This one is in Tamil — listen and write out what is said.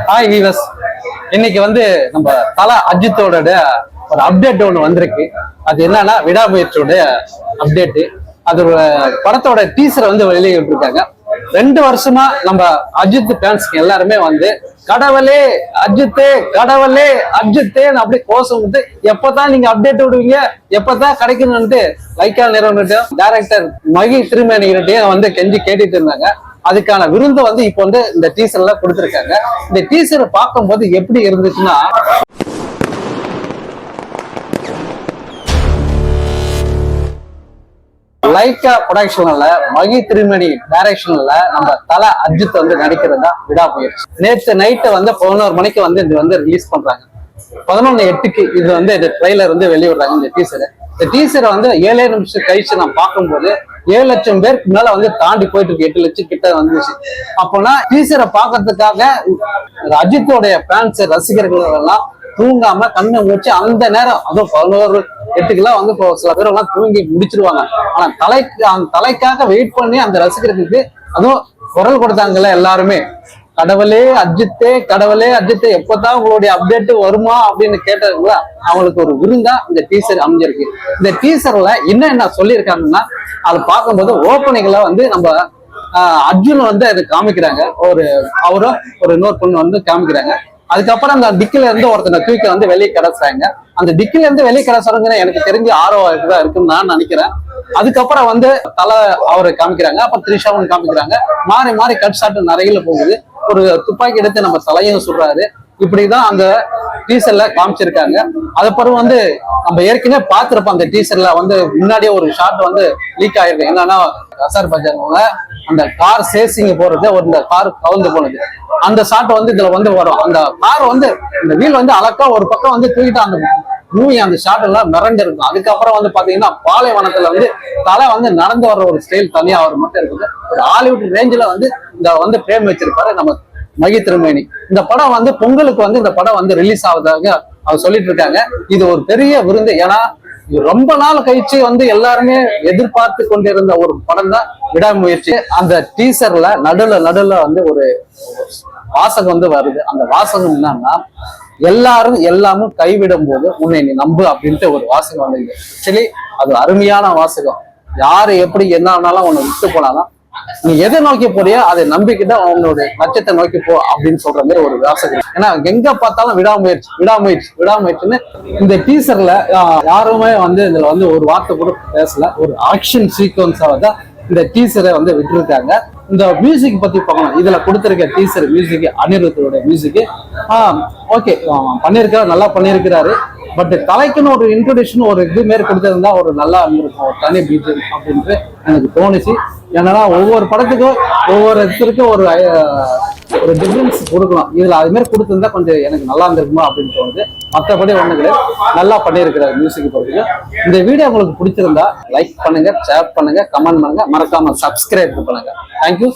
ஹாய் வீவர்ஸ், இன்னைக்கு வந்து நம்ம தல அஜித்தோட ஒரு அப்டேட் ஒன்று வந்திருக்கு. அது என்னன்னா விடாமுயற்சியோட அப்டேட். அது படத்தோட டீசரை வந்து வெளியிட்டு இருக்காங்க. 2 வருஷமா நம்ம அஜித் ஃபேன்ஸ்க்கு எல்லாருமே வந்து கடவுளே அஜித்தே கடவுளே அஜித்தேன்னு அப்படி கோஷம் விட்டு எப்பதான் நீங்க அப்டேட் விடுவீங்க, எப்பதான் கிடைக்கணும்ட்டு லைக்கா நிறுவனம் டைரக்டர் மகி திருமேனிகிட்டையும் வந்து கெஞ்சி கேட்டுட்டு இருந்தாங்க. அதுக்கான விருந்தை வந்து இப்போ வந்து இந்த டீசர்ல கொடுத்துருக்காங்க. இந்த டீசரை பார்க்கும்போது எப்படி இருந்துச்சுன்னா, லைக்கா ப்ரொடக்ஷன்ல மகி திருமணி டைரக்ஷன்ல நம்ம தல அஜித் வந்து நடிக்கிறதா விடாமுயற்சி. நேற்று நைட்டு வந்து 11 மணிக்கு வந்து இது வந்து ரிலீஸ் பண்றாங்க. 11:08க்கு இது வந்து இந்த ட்ரெய்லர் வந்து வெளியிடுறாங்க. இந்த டீசரை வந்து 7 நிமிஷம் கழிச்சு நான் பார்க்கும்போது 7 லட்சம் பேருக்கு மேல வந்து தாண்டி போயிட்டு இருக்கு. 8 லட்சம் கிட்ட வந்துச்சு. அப்போனா டீசரை பார்க்கறதுக்காக அஜித்தோடைய ஃபேன்ஸ் ரசிகர்கள் எல்லாம் தூங்காம கண்ணை முடிச்சு அந்த நேரம், அதுவும் 11:08க்குலாம் வந்து இப்போ சில பேர் எல்லாம் தூங்கி முடிச்சிருவாங்க. ஆனா தலைக்காக வெயிட் பண்ணி அந்த ரசிகர்களுக்கு அதுவும் குரல் கொடுத்தாங்கல்ல எல்லாருமே, கடவுளே அஜித்தே கடவுளே அஜித்தே எப்பதான் உங்களுடைய அப்டேட் வருமா அப்படின்னு கேட்டதுங்களா, அவங்களுக்கு ஒரு விருந்தா இந்த டீசர் அமைஞ்சிருக்கு. இந்த டீசர்ல என்ன சொல்லியிருக்காங்கன்னா, அதை பார்க்கும்போது ஓப்பனிங்ல வந்து நம்ம அர்ஜுன் வந்து அதை காமிக்கிறாங்க. அவரும் இன்னொரு பொண்ணு வந்து காமிக்கிறாங்க. அதுக்கப்புறம் அந்த டிக்கில இருந்து ஒருத்தனை தூக்கி வந்து வெளியே கிடச்சாங்க. அந்த டிக்கில இருந்து வெளியே கிடச்சாருங்கன்னு எனக்கு தெரிஞ்சு ஆர்வம் தான் இருக்குன்னு நான் நினைக்கிறேன். அதுக்கப்புறம் வந்து தலை அவரை காமிக்கிறாங்க. அப்புறம் த்ரிஷாவும் காமிக்கிறாங்க. மாறி கட் ஷாட் நிறைய போகுது. ஒரு துப்பாக்கி எடுத்து நம்ம தலையும் சொல்றாரு. இப்படிதான் அந்த டீசர்ல காமிச்சிருக்காங்க. அது பிறகு வந்து நம்ம ஏற்கனவே பார்த்திருப்போம். அந்த டீசர்ல வந்து முன்னாடியே ஒரு ஷாட் வந்து லீக் ஆயிருக்கு. என்னன்னா கசார் பஜார்ல அந்த கார் சேசிங்க போறது, இந்த கார் கவுந்து போனது, அந்த ஷாட் வந்து இதுல வந்து வரும். அந்த கார் வந்து இந்த வீல் வந்து அழகா ஒரு பக்கம் வந்து தூக்கிட்டு அந்த மூவி அந்த ஷாட் எல்லாம் மிரண்டு இருக்கும். அதுக்கப்புறம் வந்து பாத்தீங்கன்னா பாலைவனத்துல வந்து தலை வந்து நடந்து வர்ற ஒரு ஸ்டைல் தனியா அவர் மட்டும் இருக்குது. ஒரு ஹாலிவுட் ரேஞ்சில வந்து இந்த வந்து பிரேம் வச்சிருப்பாரு நம்ம மகி திருமேனி. இந்த படம் வந்து பொங்கலுக்கு வந்து இந்த படம் வந்து ரிலீஸ் ஆகுதாக அவர் சொல்லிட்டு இருக்காங்க. இது ஒரு பெரிய விருந்து. ஏன்னா ரொம்ப நாள் கழிச்சு வந்து எல்லாருமே எதிர்பார்த்து கொண்டிருந்த ஒரு படம் தான் விடாமுயற்சி. அந்த டீசர்ல நடுல வந்து ஒரு வாசகம் வந்து வருது. அந்த வாசகம் என்னன்னா, எல்லாமும் கைவிடும் போது உன்னை நீ நம்பு அப்படின்ட்டு ஒரு வாசகம் வந்து. ஆக்சுவலி அது அருமையான வாசகம். யாரு எப்படி என்ன ஆனாலும் உன்னை விட்டு போனாலும் நீ எதை நோக்கி போறியோ அதை நம்பிக்கிட்ட அவங்களுடைய லட்சத்தை நோக்கி போ அப்படின்னு சொல்ற மாதிரி ஒரு வாசகம். ஏன்னா எங்க பார்த்தாலும் விடாமுயற்சின்னு இந்த டீசர்ல யாருமே வந்து இதுல வந்து ஒரு வார்த்தை கூட பேசல. ஒரு ஆக்ஷன் சீக்வன்ஸாக தான் இந்த டீசரை வந்து விட்டுருக்காங்க. இந்த மியூசிக் பத்தி பார்க்கணும். இதுல கொடுத்திருக்க டீசர் மியூசிக் அனிருத்தோட மியூசிக் ஓகே பண்ணிருக்காரு, நல்லா பண்ணிருக்கிறாரு. பட் தலைக்குன்னு ஒரு இன்ட்ரோடக்ஷன் ஒரு இது மாரி கொடுத்திருந்தா ஒரு நல்லா இருந்திருக்கும், ஒரு தனி பிஜிஎம் அப்படின்ட்டு எனக்கு தோணுச்சு. ஏன்னா ஒவ்வொரு படத்துக்கும் ஒவ்வொரு இடத்துக்கும் ஒரு டிஃபரன்ஸ் கொடுக்கலாம். இதுல அது மாதிரி கொடுத்திருந்தா கொஞ்சம் எனக்கு நல்லா இருந்திருக்குமா அப்படின்னு தோணுது. மற்றபடி ஒண்ணு கிடையாது, நல்லா பண்ணியிருக்கிறாரு மியூசிக் பொறுத்து. இந்த வீடியோ உங்களுக்கு பிடிச்சிருந்தா லைக் பண்ணுங்க, ஷேர் பண்ணுங்க, கமெண்ட் பண்ணுங்க, மறக்காம சப்ஸ்கிரைப் பண்ணுங்க. தேங்க்யூ.